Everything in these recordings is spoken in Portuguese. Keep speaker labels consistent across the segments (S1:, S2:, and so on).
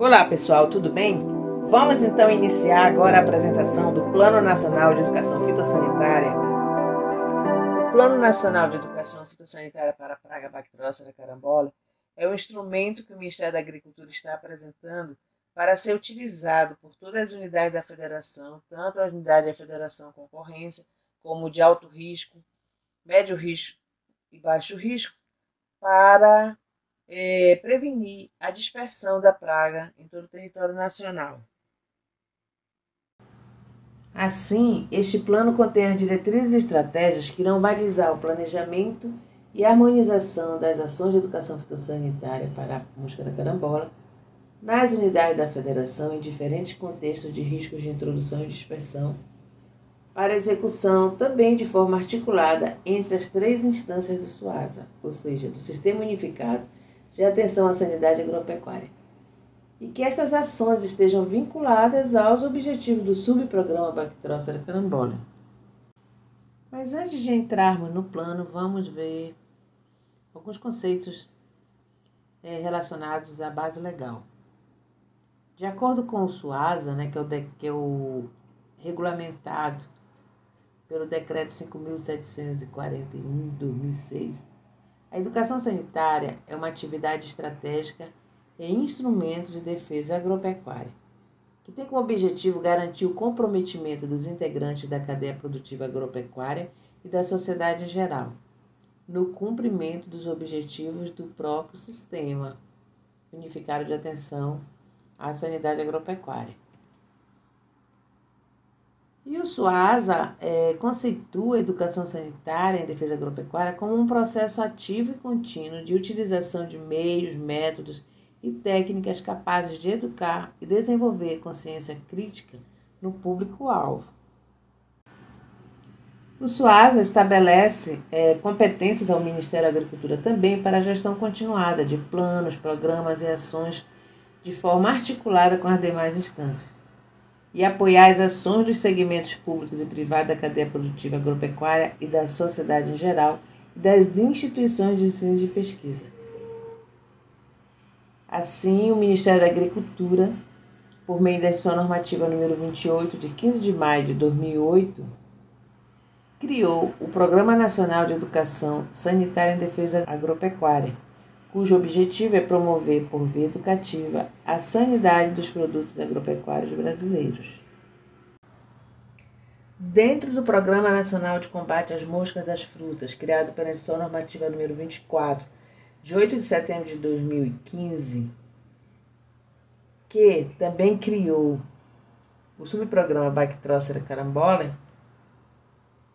S1: Olá pessoal, tudo bem? Vamos então iniciar agora a apresentação do Plano Nacional de Educação Fitossanitária. O Plano Nacional de Educação Fitossanitária para a Praga Bactrócera carambola é um instrumento que o Ministério da Agricultura está apresentando para ser utilizado por todas as unidades da Federação, tanto a unidade da Federação Concorrência, como de alto risco, médio risco e baixo risco, para prevenir a dispersão da praga em todo o território nacional. Assim, este plano contém as diretrizes e estratégias que irão balizar o planejamento e harmonização das ações de educação fitossanitária para a mosca da carambola nas unidades da Federação em diferentes contextos de riscos de introdução e dispersão, para execução também de forma articulada entre as três instâncias do SUASA, ou seja, do Sistema Unificado de Atenção à Sanidade Agropecuária, e que estas ações estejam vinculadas aos objetivos do subprograma Bactrócera carambola. Mas antes de entrarmos no plano, vamos ver alguns conceitos relacionados à base legal. De acordo com o SUASA, que é o regulamentado pelo Decreto 5.741 de 2006, a educação sanitária é uma atividade estratégica e instrumento de defesa agropecuária, que tem como objetivo garantir o comprometimento dos integrantes da cadeia produtiva agropecuária e da sociedade em geral, no cumprimento dos objetivos do próprio Sistema Unificado de Atenção à Sanidade Agropecuária. E o SUASA conceitua a educação sanitária em defesa agropecuária como um processo ativo e contínuo de utilização de meios, métodos e técnicas capazes de educar e desenvolver consciência crítica no público-alvo. O SUASA estabelece competências ao Ministério da Agricultura também para a gestão continuada de planos, programas e ações de forma articulada com as demais instâncias, e apoiar as ações dos segmentos públicos e privados da cadeia produtiva agropecuária e da sociedade em geral e das instituições de ensino e de pesquisa. Assim, o Ministério da Agricultura, por meio da edição normativa número 28, de 15 de maio de 2008, criou o Programa Nacional de Educação Sanitária em Defesa Agropecuária, cujo objetivo é promover, por via educativa, a sanidade dos produtos agropecuários brasileiros. Dentro do Programa Nacional de Combate às Moscas das Frutas, criado pela edição normativa número 24, de 8 de setembro de 2015, que também criou o subprograma Bactrócera carambola,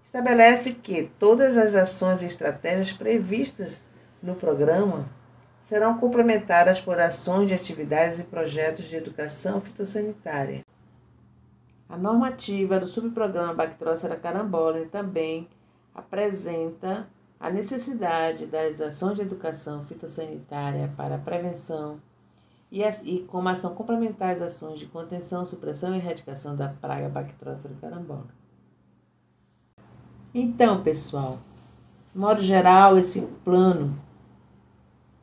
S1: estabelece que todas as ações e estratégias previstas no programa serão complementadas por ações de atividades e projetos de educação fitossanitária. A normativa do subprograma Bactrócera carambola também apresenta a necessidade das ações de educação fitossanitária para a prevenção e como ação complementar às ações de contenção, supressão e erradicação da praga Bactrócera carambola. Então, pessoal, de modo geral, esse plano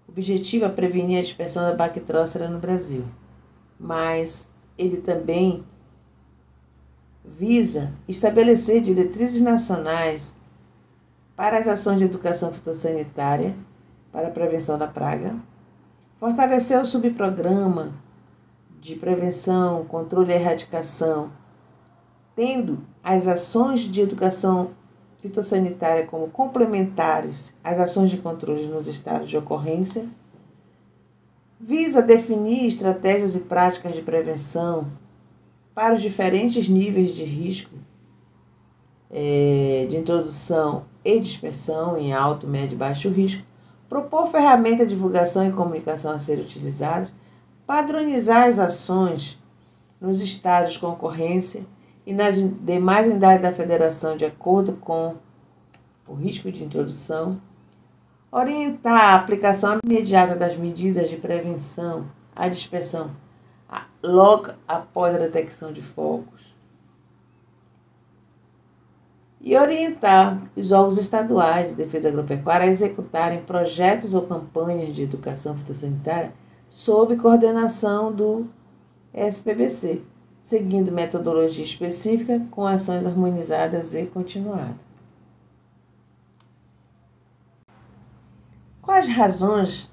S1: objetivo é prevenir a dispersão da Bactrócera no Brasil, mas ele também visa estabelecer diretrizes nacionais para as ações de educação fitossanitária para a prevenção da praga, fortalecer o subprograma de prevenção, controle e erradicação, tendo as ações de educação fitossanitária como complementares às ações de controle nos estados de ocorrência, visa definir estratégias e práticas de prevenção para os diferentes níveis de risco de introdução e dispersão em alto, médio e baixo risco, propor ferramentas de divulgação e comunicação a serem utilizadas, padronizar as ações nos estados com ocorrência e nas demais unidades da Federação de acordo com o risco de introdução, orientar a aplicação imediata das medidas de prevenção à dispersão logo após a detecção de focos, e orientar os órgãos estaduais de defesa agropecuária a executarem projetos ou campanhas de educação fitossanitária sob coordenação do SPBC, seguindo metodologia específica com ações harmonizadas e continuadas. Quais razões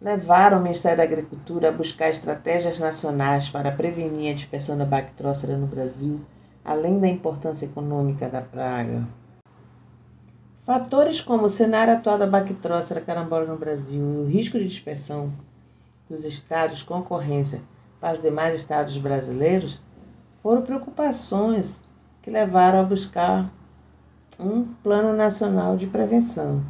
S1: levaram o Ministério da Agricultura a buscar estratégias nacionais para prevenir a dispersão da bactrócera no Brasil, além da importância econômica da praga? Fatores como o cenário atual da bactrócera carambola no Brasil e o risco de dispersão dos estados com concorrência para os demais estados brasileiros foram preocupações que levaram a buscar um plano nacional de prevenção.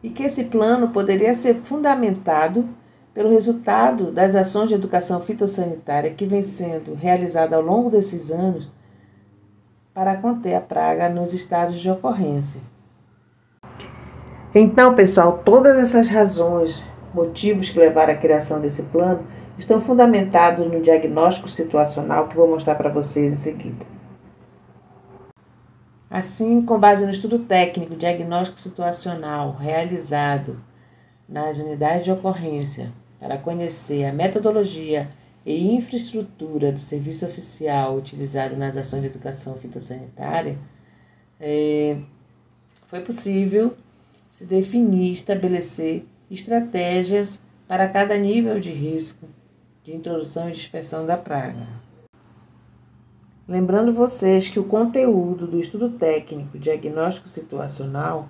S1: E que esse plano poderia ser fundamentado pelo resultado das ações de educação fitossanitária que vem sendo realizada ao longo desses anos para conter a praga nos estados de ocorrência. Então, pessoal, todas essas razões, motivos que levaram à criação desse plano, estão fundamentados no diagnóstico situacional que vou mostrar para vocês em seguida. Assim, com base no estudo técnico diagnóstico situacional realizado nas unidades de ocorrência para conhecer a metodologia e infraestrutura do serviço oficial utilizado nas ações de educação fitossanitária, foi possível se definir e estabelecer estratégias para cada nível de risco de introdução e dispersão da praga. Lembrando vocês que o conteúdo do estudo técnico diagnóstico situacional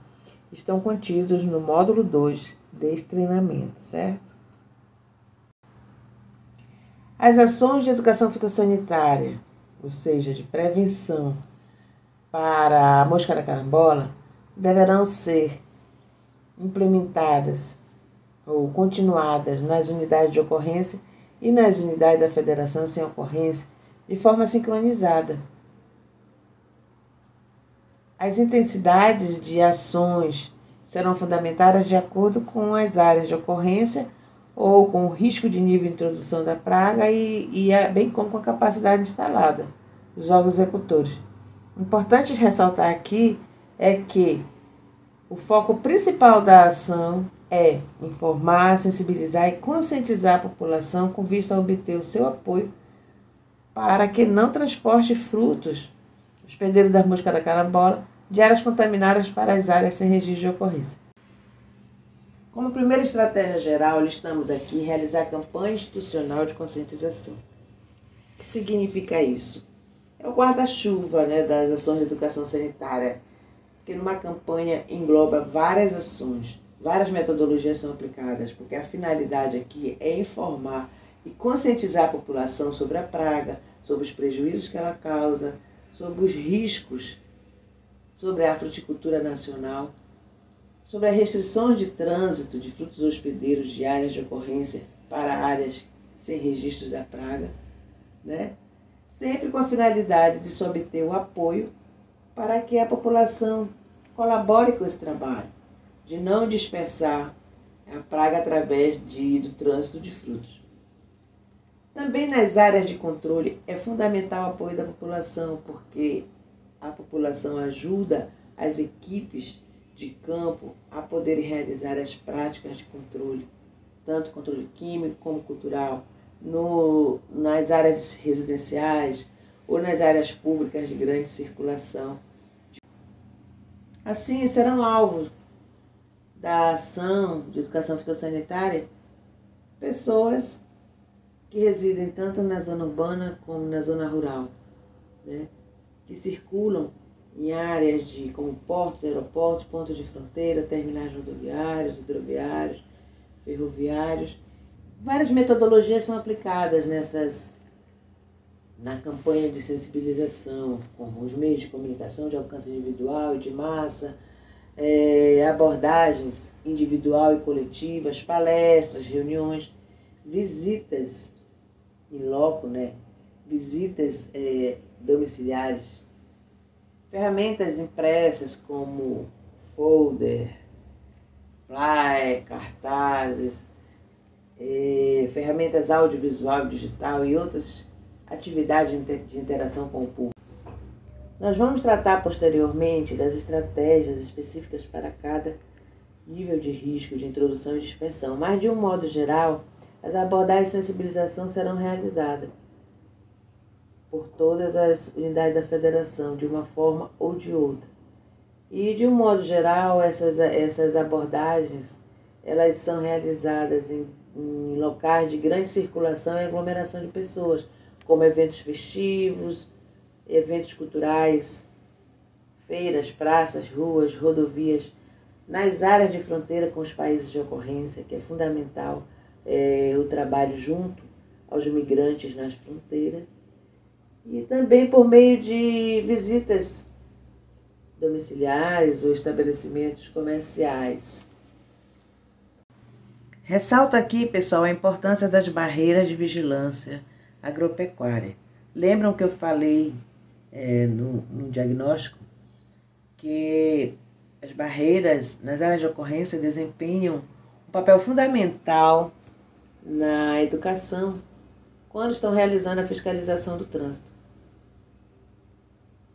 S1: estão contidos no módulo 2 deste treinamento, certo? As ações de educação fitossanitária, ou seja, de prevenção para a mosca da carambola, deverão ser implementadas ou continuadas nas unidades de ocorrência e nas unidades da federação sem ocorrência de forma sincronizada. As intensidades de ações serão fundamentadas de acordo com as áreas de ocorrência ou com o risco de nível de introdução da praga bem como com a capacidade instalada dos órgãos executores. Importante ressaltar aqui é que o foco principal da ação é informar, sensibilizar e conscientizar a população com vista a obter o seu apoio para que não transporte frutos, hospedeiros da mosca da carambola, de áreas contaminadas para as áreas sem registro de ocorrência. Como primeira estratégia geral, listamos aqui realizar campanha institucional de conscientização. O que significa isso? É o guarda-chuva, das ações de educação sanitária, porque numa campanha engloba várias ações, várias metodologias são aplicadas, porque a finalidade aqui é informar e conscientizar a população sobre a praga, sobre os prejuízos que ela causa, sobre os riscos, sobre a fruticultura nacional, sobre as restrições de trânsito de frutos hospedeiros de áreas de ocorrência para áreas sem registros da praga, sempre com a finalidade de se obter o apoio para que a população colabore com esse trabalho, de não dispersar a praga através do trânsito de frutos. Também nas áreas de controle é fundamental o apoio da população, porque a população ajuda as equipes de campo a poderem realizar as práticas de controle, tanto controle químico como cultural, nas áreas residenciais ou nas áreas públicas de grande circulação. Assim, serão alvos da ação de educação fitossanitária pessoas que residem tanto na zona urbana como na zona rural, que circulam em áreas como portos, aeroportos, pontos de fronteira, terminais rodoviários, hidroviários, ferroviários. Várias metodologias são aplicadas na campanha de sensibilização, como os meios de comunicação de alcance individual e de massa, abordagens individual e coletivas, palestras, reuniões, visitas em loco, visitas domiciliares, ferramentas impressas como folder, flyer, cartazes, ferramentas audiovisual e digital e outras atividades de interação com o público. Nós vamos tratar posteriormente das estratégias específicas para cada nível de risco de introdução e dispersão, mas de um modo geral, as abordagens de sensibilização serão realizadas por todas as unidades da federação, de uma forma ou de outra. E, de um modo geral, essas abordagens, elas são realizadas em locais de grande circulação e aglomeração de pessoas, como eventos festivos, eventos culturais, feiras, praças, ruas, rodovias, nas áreas de fronteira com os países de ocorrência, que é fundamental o trabalho junto aos migrantes nas fronteiras, e também por meio de visitas domiciliares ou estabelecimentos comerciais. Ressalto aqui, pessoal, a importância das barreiras de vigilância agropecuária. Lembram que eu falei no diagnóstico que as barreiras nas áreas de ocorrência desempenham um papel fundamental na educação quando estão realizando a fiscalização do trânsito.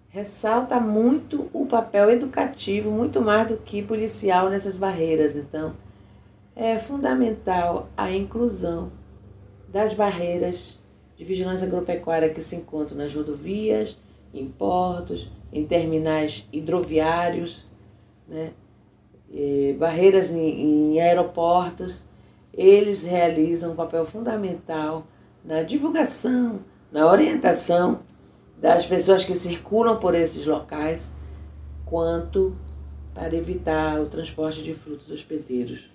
S1: Ressalta muito o papel educativo, muito mais do que policial nessas barreiras. Então, é fundamental a inclusão das barreiras de vigilância agropecuária que se encontram nas rodovias, em portos, em terminais hidroviários, né? Barreiras em aeroportos. Eles realizam um papel fundamental na divulgação, na orientação das pessoas que circulam por esses locais, quanto para evitar o transporte de frutos hospedeiros.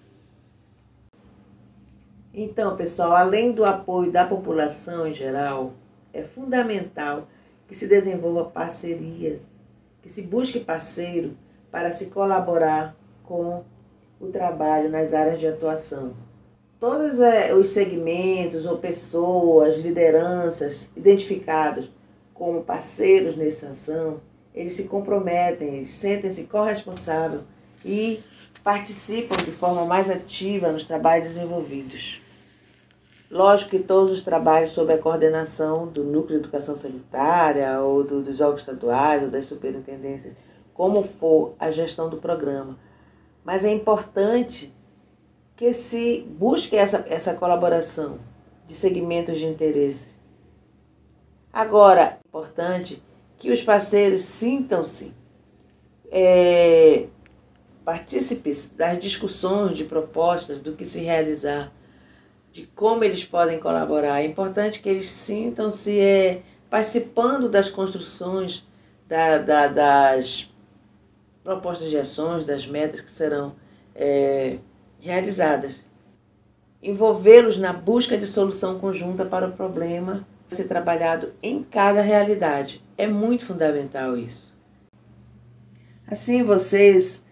S1: Então, pessoal, além do apoio da população em geral, é fundamental que se desenvolva parcerias, que se busque parceiro para se colaborar com o trabalho nas áreas de atuação. Todos os segmentos ou pessoas, lideranças identificados como parceiros nessa ação, eles se comprometem, eles sentem-se corresponsáveis e participam de forma mais ativa nos trabalhos desenvolvidos. Lógico que todos os trabalhos sob a coordenação do Núcleo de Educação Sanitária ou dos órgãos estaduais ou das superintendências, como for a gestão do programa. Mas é importante que se busque essa colaboração de segmentos de interesse. Agora, é importante que os parceiros sintam-se partícipes das discussões de propostas, do que se realizar, de como eles podem colaborar. É importante que eles sintam-se participando das construções das propostas de ações, das metas que serão realizadas. Envolvê-los na busca de solução conjunta para o problema a ser trabalhado em cada realidade. É muito fundamental isso. Assim, vocês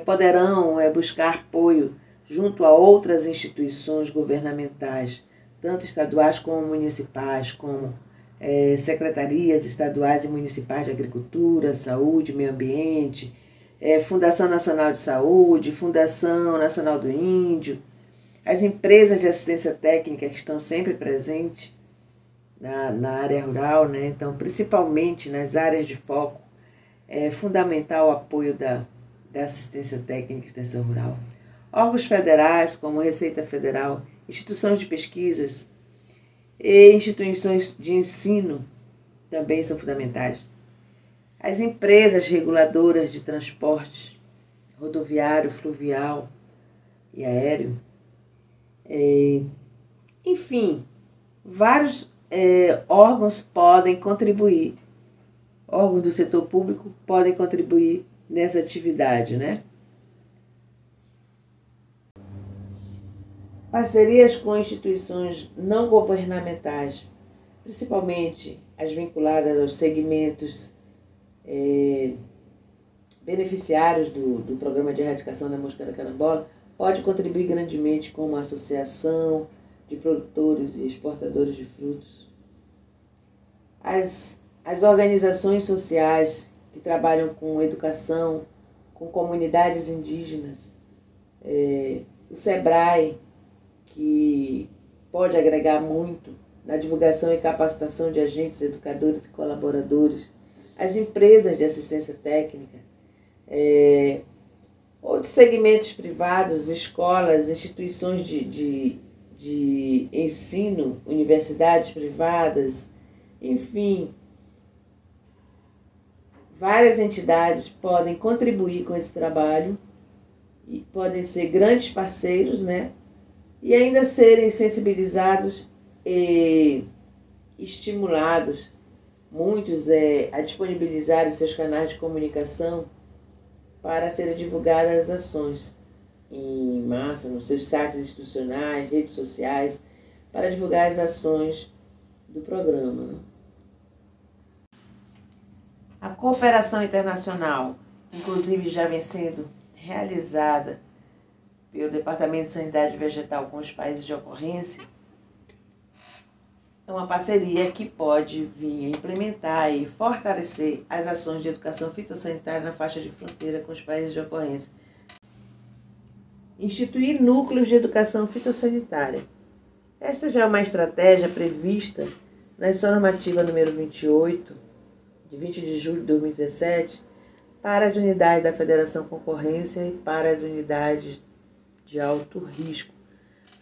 S1: poderão buscar apoio junto a outras instituições governamentais, tanto estaduais como municipais, como secretarias estaduais e municipais de agricultura, saúde, meio ambiente, Fundação Nacional de Saúde, Fundação Nacional do Índio, as empresas de assistência técnica que estão sempre presentes na área rural, né? Então, principalmente nas áreas de foco, é fundamental o apoio da assistência técnica e extensão rural. Órgãos federais, como Receita Federal, instituições de pesquisas e instituições de ensino também são fundamentais. As empresas reguladoras de transporte rodoviário, fluvial e aéreo. Enfim, vários órgãos podem contribuir. Órgãos do setor público podem contribuir nessa atividade, né? Parcerias com instituições não governamentais, principalmente as vinculadas aos segmentos beneficiários do Programa de Erradicação da Mosca da Carambola, pode contribuir grandemente como a Associação de Produtores e Exportadores de Frutos. As organizações sociais que trabalham com educação, com comunidades indígenas, o SEBRAE, que pode agregar muito na divulgação e capacitação de agentes, educadores e colaboradores, as empresas de assistência técnica, Outros segmentos privados, escolas, instituições de ensino, universidades privadas, enfim, várias entidades podem contribuir com esse trabalho e podem ser grandes parceiros, né? E ainda serem sensibilizados e estimulados, muitos a disponibilizarem seus canais de comunicação para serem divulgadas as ações em massa, nos seus sites institucionais, redes sociais, para divulgar as ações do programa, né? A cooperação internacional, inclusive, já vem sendo realizada pelo Departamento de Sanidade Vegetal com os países de ocorrência. É uma parceria que pode vir a implementar e fortalecer as ações de educação fitossanitária na faixa de fronteira com os países de ocorrência. Instituir núcleos de educação fitossanitária. Esta já é uma estratégia prevista na Edição Normativa número 28, de 20 de julho de 2017, para as unidades da Federação Concorrência e para as unidades de alto risco,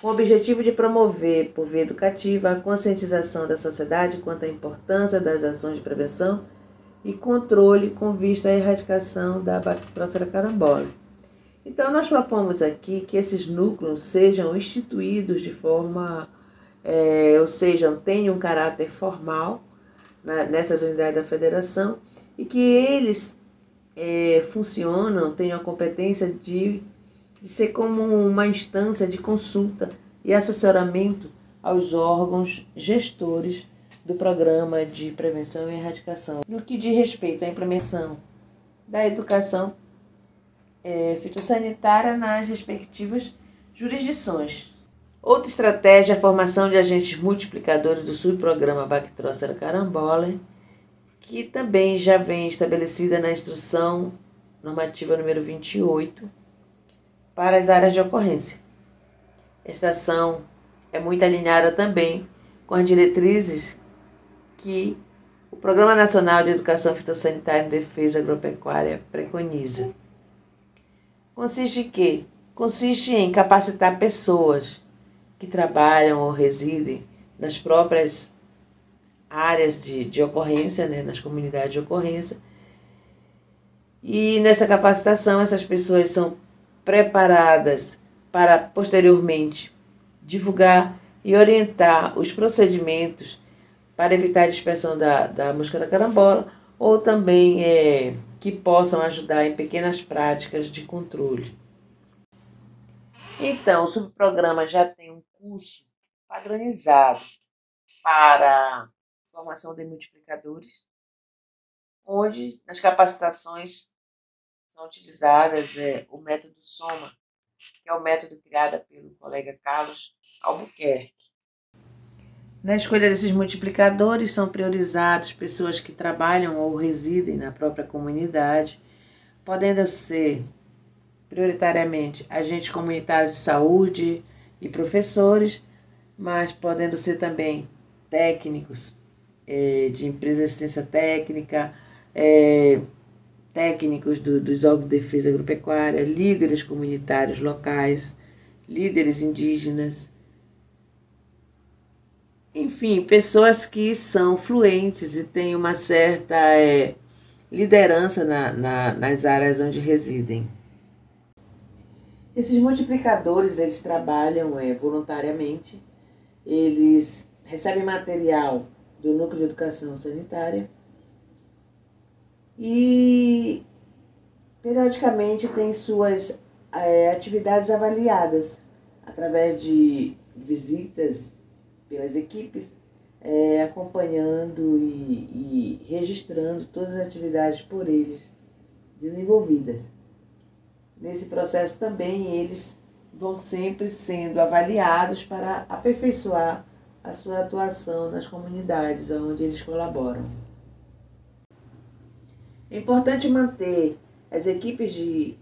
S1: com o objetivo de promover, por via educativa, a conscientização da sociedade quanto à importância das ações de prevenção e controle com vista à erradicação da Bactrócera carambola. Então, nós propomos aqui que esses núcleos sejam instituídos de forma, ou seja, tenham um caráter formal nessas unidades da federação e que eles funcionam, tenham a competência de ser como uma instância de consulta e assessoramento aos órgãos gestores do programa de prevenção e erradicação, no que diz respeito à implementação da educação fitossanitária nas respectivas jurisdições. Outra estratégia é a formação de agentes multiplicadores do subprograma Bactrócera carambola, que também já vem estabelecida na Instrução Normativa número 28, para as áreas de ocorrência. Esta ação é muito alinhada também com as diretrizes que o Programa Nacional de Educação Fitossanitária e Defesa Agropecuária preconiza. Consiste em capacitar pessoas que trabalham ou residem nas próprias áreas de ocorrência, né, nas comunidades de ocorrência. E nessa capacitação, essas pessoas são preparadas para, posteriormente, divulgar e orientar os procedimentos para evitar a dispersão da mosca da carambola, ou também que possam ajudar em pequenas práticas de controle. Então, o subprograma já tem um curso padronizado para formação de multiplicadores, onde nas capacitações são utilizadas o método SOMA, que é o método criado pelo colega Carlos Albuquerque. Na escolha desses multiplicadores são priorizados pessoas que trabalham ou residem na própria comunidade, podendo ser prioritariamente agentes comunitários de saúde e professores, mas podendo ser também técnicos de empresas de assistência técnica, técnicos dos órgãos de defesa agropecuária, líderes comunitários locais, líderes indígenas, enfim, pessoas que são fluentes e têm uma certa liderança nas áreas onde residem. Esses multiplicadores, eles trabalham voluntariamente, eles recebem material do Núcleo de Educação Sanitária e periodicamente têm suas atividades avaliadas através de visitas pelas equipes, acompanhando e registrando todas as atividades por eles desenvolvidas. Nesse processo também eles vão sempre sendo avaliados para aperfeiçoar a sua atuação nas comunidades onde eles colaboram. É importante manter as equipes de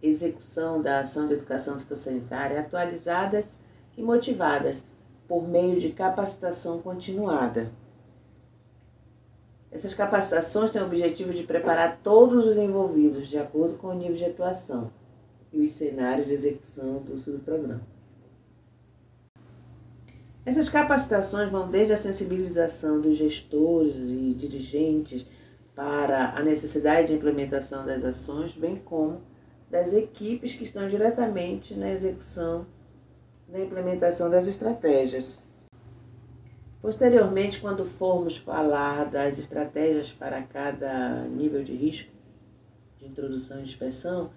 S1: execução da ação de educação fitossanitária atualizadas e motivadas por meio de capacitação continuada. Essas capacitações têm o objetivo de preparar todos os envolvidos de acordo com o nível de atuação e os cenários de execução do subprograma. Essas capacitações vão desde a sensibilização dos gestores e dirigentes para a necessidade de implementação das ações, bem como das equipes que estão diretamente na execução, na implementação das estratégias. Posteriormente, quando formos falar das estratégias para cada nível de risco, de introdução e inspeção,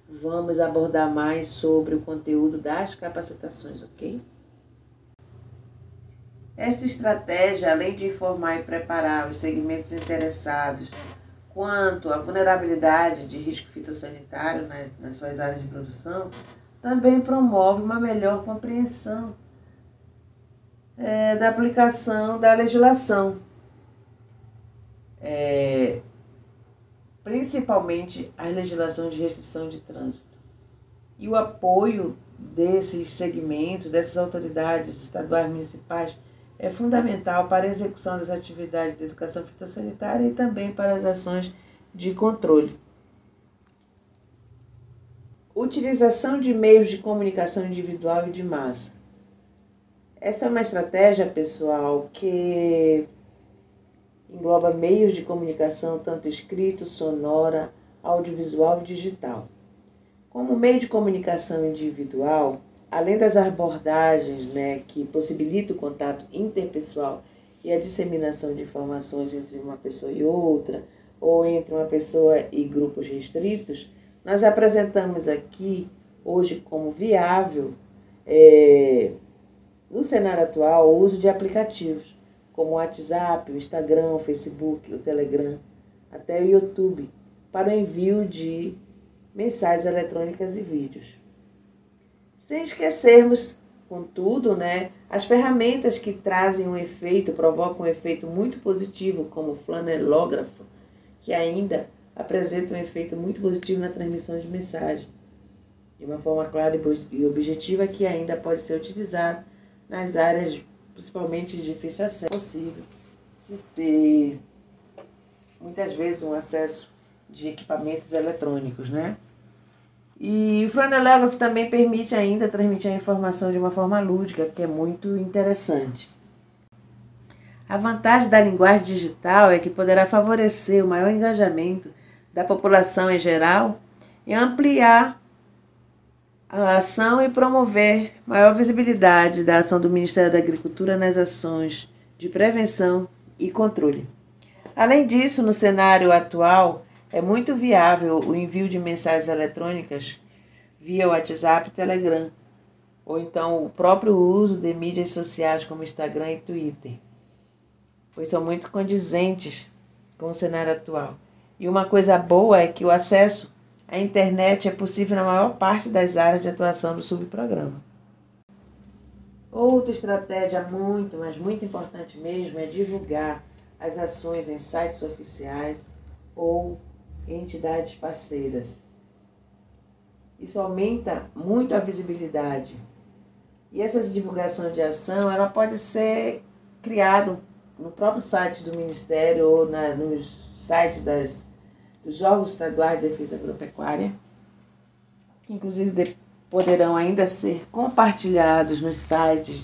S1: vamos abordar mais sobre o conteúdo das capacitações, ok? Esta estratégia, além de informar e preparar os segmentos interessados quanto à vulnerabilidade de risco fitossanitário nas suas áreas de produção, também promove uma melhor compreensão da aplicação da legislação, principalmente as legislações de restrição de trânsito. E o apoio desses segmentos, dessas autoridades estaduais e municipais, é fundamental para a execução das atividades de educação fitossanitária e também para as ações de controle. Utilização de meios de comunicação individual e de massa. Esta é uma estratégia, pessoal, que engloba meios de comunicação tanto escrito, sonora, audiovisual e digital. Como meio de comunicação individual, além das abordagens que possibilitam o contato interpessoal e a disseminação de informações entre uma pessoa e outra, ou entre uma pessoa e grupos restritos, nós apresentamos aqui, hoje, como viável, no cenário atual, o uso de aplicativos, como o WhatsApp, o Instagram, o Facebook, o Telegram, até o YouTube, para o envio de mensagens eletrônicas e vídeos. Sem esquecermos, contudo, as ferramentas que trazem provocam um efeito muito positivo, como o flanelógrafo, que ainda apresenta um efeito muito positivo na transmissão de mensagem, de uma forma clara e objetiva, que ainda pode ser utilizado nas áreas, principalmente de difícil acesso, possível se ter, muitas vezes, um acesso de equipamentos eletrônicos, E o flanelógrafo também permite ainda transmitir a informação de uma forma lúdica, que é muito interessante. A vantagem da linguagem digital é que poderá favorecer o maior engajamento da população em geral e ampliar a ação e promover maior visibilidade da ação do Ministério da Agricultura nas ações de prevenção e controle. Além disso, no cenário atual, é muito viável o envio de mensagens eletrônicas via WhatsApp e Telegram, ou então o próprio uso de mídias sociais como Instagram e Twitter, pois são muito condizentes com o cenário atual. E uma coisa boa é que o acesso à internet é possível na maior parte das áreas de atuação do subprograma. Outra estratégia mas muito importante mesmo, é divulgar as ações em sites oficiais ou entidades parceiras. Isso aumenta muito a visibilidade. E essa divulgação de ação, ela pode ser criada no próprio site do Ministério ou nos sites dos órgãos estaduais de defesa agropecuária, que inclusive poderão ainda ser compartilhados nos sites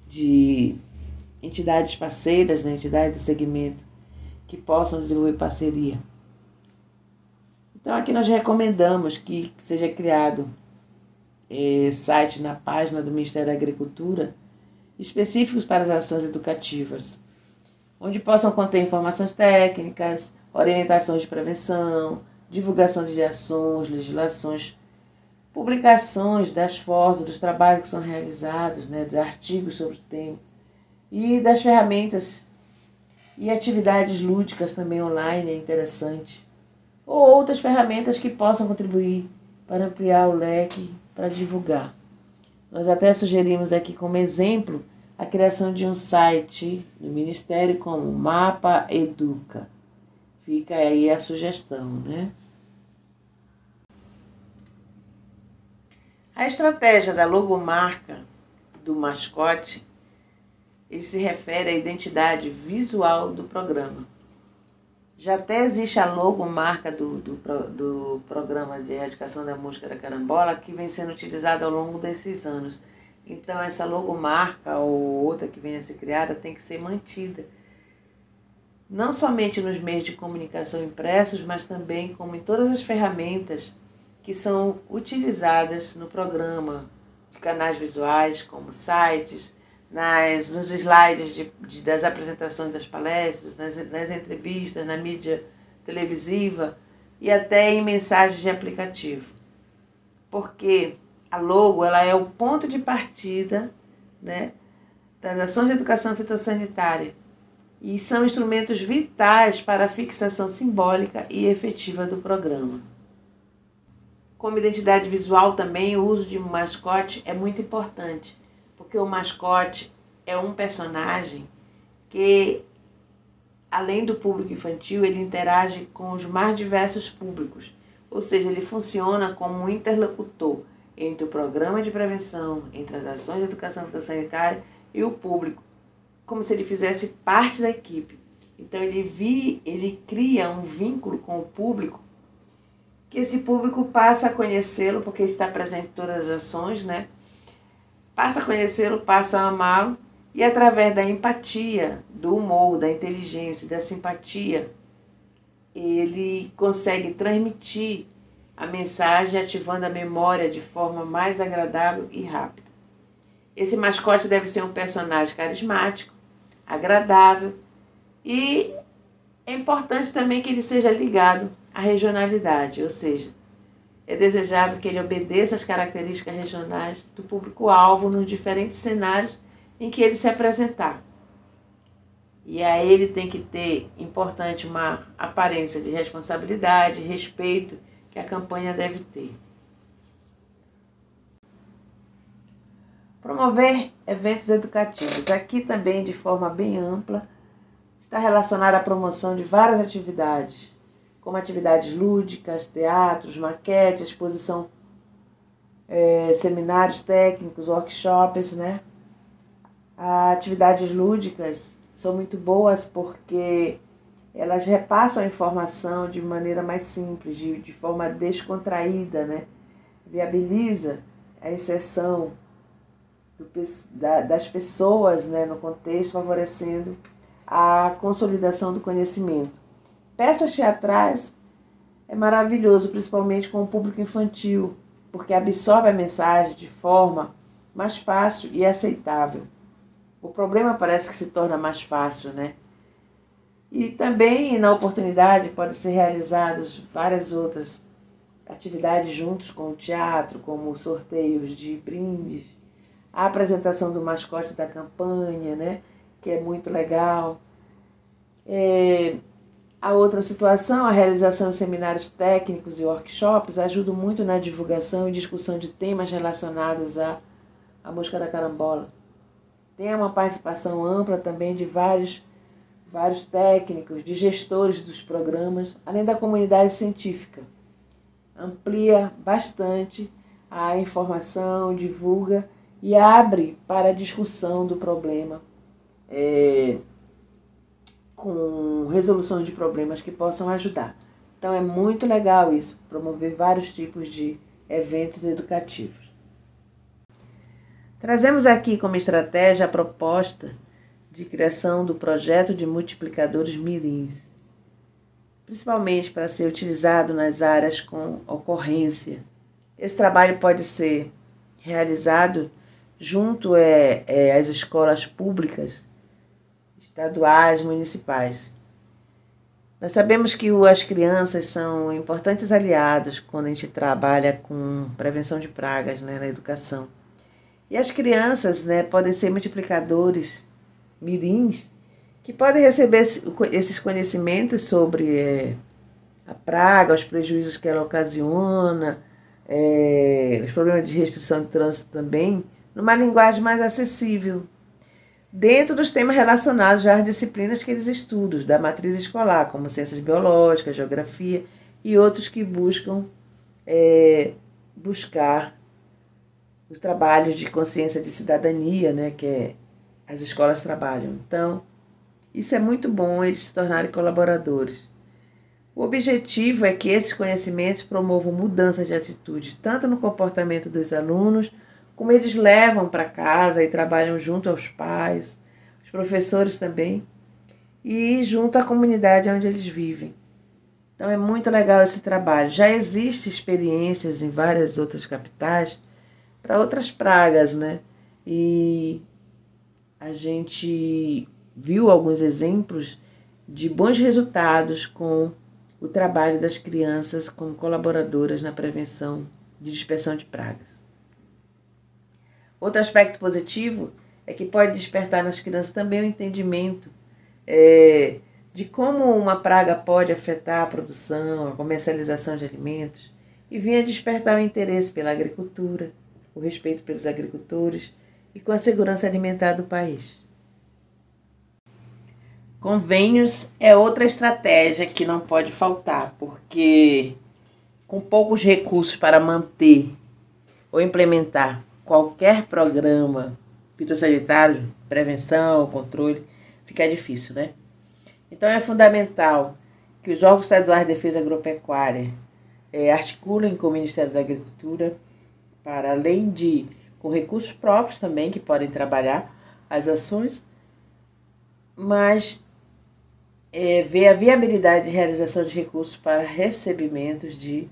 S1: de entidades parceiras, entidades do segmento, que possam desenvolver parceria. Então, aqui nós recomendamos que seja criado site na página do Ministério da Agricultura específicos para as ações educativas, onde possam conter informações técnicas, orientações de prevenção, divulgação de ações, legislações, publicações das fotos, dos trabalhos que são realizados, dos artigos sobre o tema, e das ferramentas e atividades lúdicas também online, é interessante, ou outras ferramentas que possam contribuir para ampliar o leque, para divulgar. Nós até sugerimos aqui como exemplo a criação de um site do Ministério como Mapa Educa. Fica aí a sugestão, A estratégia da logomarca do mascote, ele se refere à identidade visual do programa, Já até existe a logomarca do Programa de Erradicação da Mosca da Carambola, que vem sendo utilizada ao longo desses anos. Então, essa logomarca ou outra que venha a ser criada tem que ser mantida, não somente nos meios de comunicação impressos, mas também como em todas as ferramentas que são utilizadas no programa, de canais visuais, como sites, nos slides das apresentações das palestras, nas entrevistas, na mídia televisiva e até em mensagens de aplicativo. Porque a logo ela é o ponto de partida, né, das ações de educação fitossanitária e são instrumentos vitais para a fixação simbólica e efetiva do programa. Como identidade visual também, o uso de um mascote é muito importante, porque o mascote é um personagem que, além do público infantil, ele interage com os mais diversos públicos, ou seja, ele funciona como um interlocutor entre o programa de prevenção, entre as ações de educação fitossanitária e o público, como se ele fizesse parte da equipe. Então ele cria um vínculo com o público, que esse público passa a conhecê-lo, porque está presente em todas as ações, né? Passa a conhecê-lo, passa a amá-lo, e através da empatia, do humor, da inteligência, da simpatia, ele consegue transmitir a mensagem, ativando a memória de forma mais agradável e rápida. Esse mascote deve ser um personagem carismático, agradável, e é importante também que ele seja ligado à regionalidade, ou seja, é desejável que ele obedeça às características regionais do público-alvo nos diferentes cenários em que ele se apresentar. E aí ele tem que ter, importante, uma aparência de responsabilidade, respeito que a campanha deve ter. Promover eventos educativos. Aqui também, de forma bem ampla, está relacionada à promoção de várias atividades, como atividades lúdicas, teatros, maquete, exposição, seminários técnicos, workshops, né? As atividades lúdicas são muito boas porque elas repassam a informação de maneira mais simples, de forma descontraída, né? Viabiliza a inserção das pessoas, né, no contexto, favorecendo a consolidação do conhecimento. Peças teatrais é maravilhoso, principalmente com o público infantil, porque absorve a mensagem de forma mais fácil e aceitável. O problema parece que se torna mais fácil, né? E também, na oportunidade, podem ser realizadas várias outras atividades juntos com o teatro, como sorteios de brindes, a apresentação do mascote da campanha, né? Que é muito legal. A outra situação, a realização de seminários técnicos e workshops, ajuda muito na divulgação e discussão de temas relacionados à mosca da carambola. Tem uma participação ampla também de vários técnicos, de gestores dos programas, além da comunidade científica. Amplia bastante a informação, divulga e abre para a discussão do problema, com resolução de problemas que possam ajudar. Então é muito legal isso, promover vários tipos de eventos educativos. Trazemos aqui como estratégia a proposta de criação do projeto de multiplicadores mirins, principalmente para ser utilizado nas áreas com ocorrência. Esse trabalho pode ser realizado junto às escolas públicas, estaduais, municipais. Nós sabemos que as crianças são importantes aliados quando a gente trabalha com prevenção de pragas, né, na educação. E as crianças, né, podem ser multiplicadores mirins que podem receber esses conhecimentos sobre a praga, os prejuízos que ela ocasiona, os problemas de restrição de trânsito também, numa linguagem mais acessível, dentro dos temas relacionados às disciplinas que eles estudam, da matriz escolar, como ciências biológicas, geografia e outros que buscar os trabalhos de consciência de cidadania, né, que as escolas trabalham. Então, isso é muito bom, eles se tornarem colaboradores. O objetivo é que esses conhecimentos promovam mudança de atitude, tanto no comportamento dos alunos, como eles levam para casa e trabalham junto aos pais, os professores também, e junto à comunidade onde eles vivem. Então é muito legal esse trabalho. Já existem experiências em várias outras capitais para outras pragas, né? E a gente viu alguns exemplos de bons resultados com o trabalho das crianças como colaboradoras na prevenção de dispersão de pragas. Outro aspecto positivo é que pode despertar nas crianças também o entendimento de como uma praga pode afetar a produção, a comercialização de alimentos e vir a despertar o interesse pela agricultura, o respeito pelos agricultores e com a segurança alimentar do país. Convênios é outra estratégia que não pode faltar, porque com poucos recursos para manter ou implementar qualquer programa fitossanitário, prevenção, controle, fica difícil, né? Então é fundamental que os órgãos estaduais de defesa agropecuária articulem com o Ministério da Agricultura para, além de com recursos próprios também, que podem trabalhar as ações, mas ver a viabilidade de realização de recursos para recebimentos de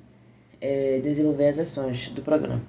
S1: desenvolver as ações do programa.